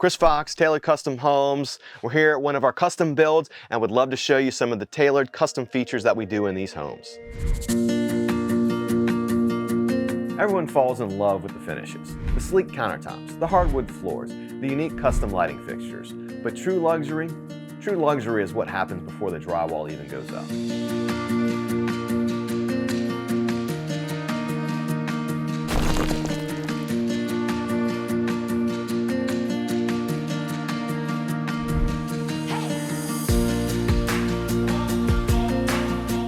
Chris Fox, Tailored Custom Homes. We're here at one of our custom builds and would love to show you some of the tailored custom features that we do in these homes. Everyone falls in love with the finishes. The sleek countertops, the hardwood floors, the unique custom lighting fixtures. But true luxury is what happens before the drywall even goes up.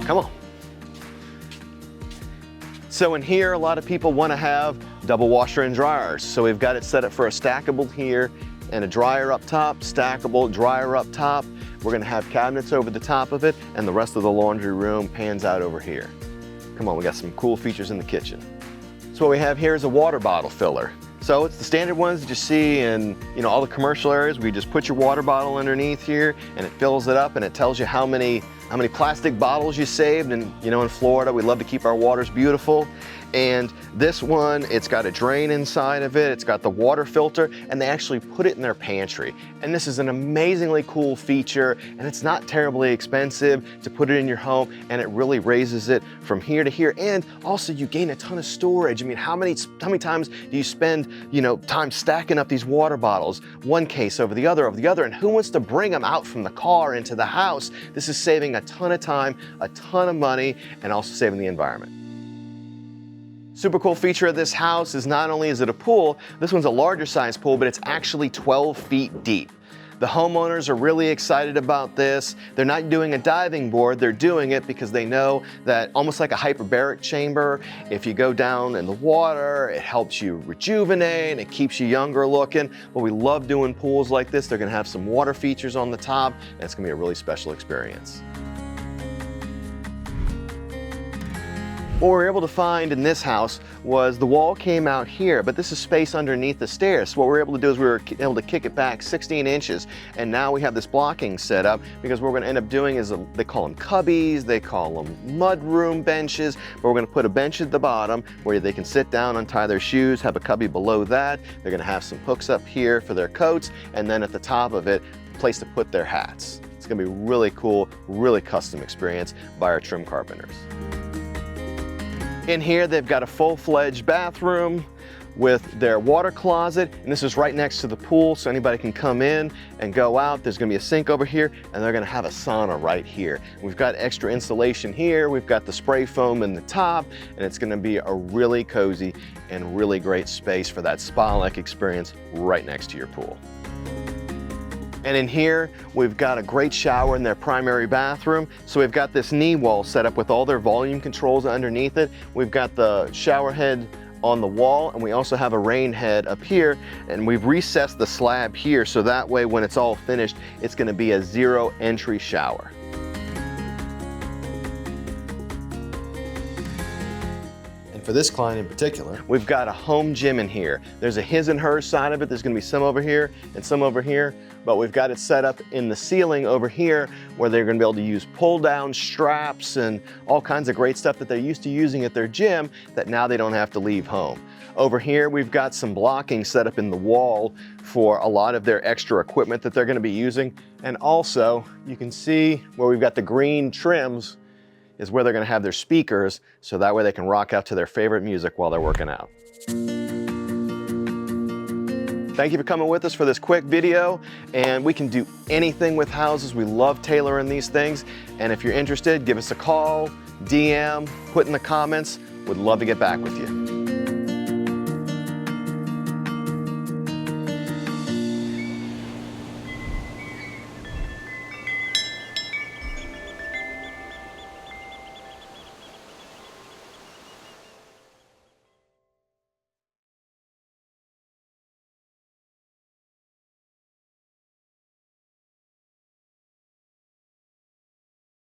Come on. So in here, a lot of people want to have double washer and dryers. So we've got it set up for a stackable here and a dryer up top, stackable, dryer up top. We're going to have cabinets over the top of it, and the rest of the laundry room pans out over here. Come on, we got some cool features in the kitchen. So what we have here is a water bottle filler. So it's the standard ones that you see in all the commercial areas. We just put your water bottle underneath here and it fills it up and it tells you how many plastic bottles you saved. And in Florida, we love to keep our waters beautiful. And this one, it's got a drain inside of it, it's got the water filter, and they actually put it in their pantry. And this is an amazingly cool feature, and it's not terribly expensive to put it in your home, and it really raises it from here to here. And also you gain a ton of storage. I mean, how many times do you spend, time stacking up these water bottles, one case over the other, and who wants to bring them out from the car into the house? This is saving a ton of time, a ton of money, and also saving the environment. Super cool feature of this house is not only is it a pool, this one's a larger size pool, but it's actually 12 feet deep. The homeowners are really excited about this. They're not doing a diving board, they're doing it because they know that almost like a hyperbaric chamber, if you go down in the water, it helps you rejuvenate, it keeps you younger looking. But we love doing pools like this. They're gonna have some water features on the top, and it's gonna be a really special experience. What we were able to find in this house was the wall came out here, but this is space underneath the stairs. So what we were able to do is we were able to kick it back 16 inches, and now we have this blocking set up because what we're gonna end up doing is, they call them cubbies, they call them mudroom benches, but we're gonna put a bench at the bottom where they can sit down, untie their shoes, have a cubby below that. They're gonna have some hooks up here for their coats, and then at the top of it, a place to put their hats. It's gonna be really cool, really custom experience by our trim carpenters. In here, they've got a full-fledged bathroom with their water closet, and this is right next to the pool, so anybody can come in and go out. There's gonna be a sink over here, and they're gonna have a sauna right here. We've got extra insulation here, we've got the spray foam in the top, and it's gonna be a really cozy and really great space for that spa-like experience right next to your pool. And in here, we've got a great shower in their primary bathroom. So we've got this knee wall set up with all their volume controls underneath it. We've got the shower head on the wall, and we also have a rain head up here, and we've recessed the slab here so that way when it's all finished, it's gonna be a zero entry shower. For this client in particular, we've got a home gym in here. There's a his and hers side of it. There's gonna be some over here and some over here, but we've got it set up in the ceiling over here where they're gonna be able to use pull down straps and all kinds of great stuff that they're used to using at their gym that now they don't have to leave home. Over here, we've got some blocking set up in the wall for a lot of their extra equipment that they're gonna be using. And also, you can see where we've got the green trims is where they're gonna have their speakers, so that way they can rock out to their favorite music while they're working out. Thank you for coming with us for this quick video, and we can do anything with houses. We love tailoring these things, and if you're interested, give us a call, DM, put in the comments. We'd love to get back with you.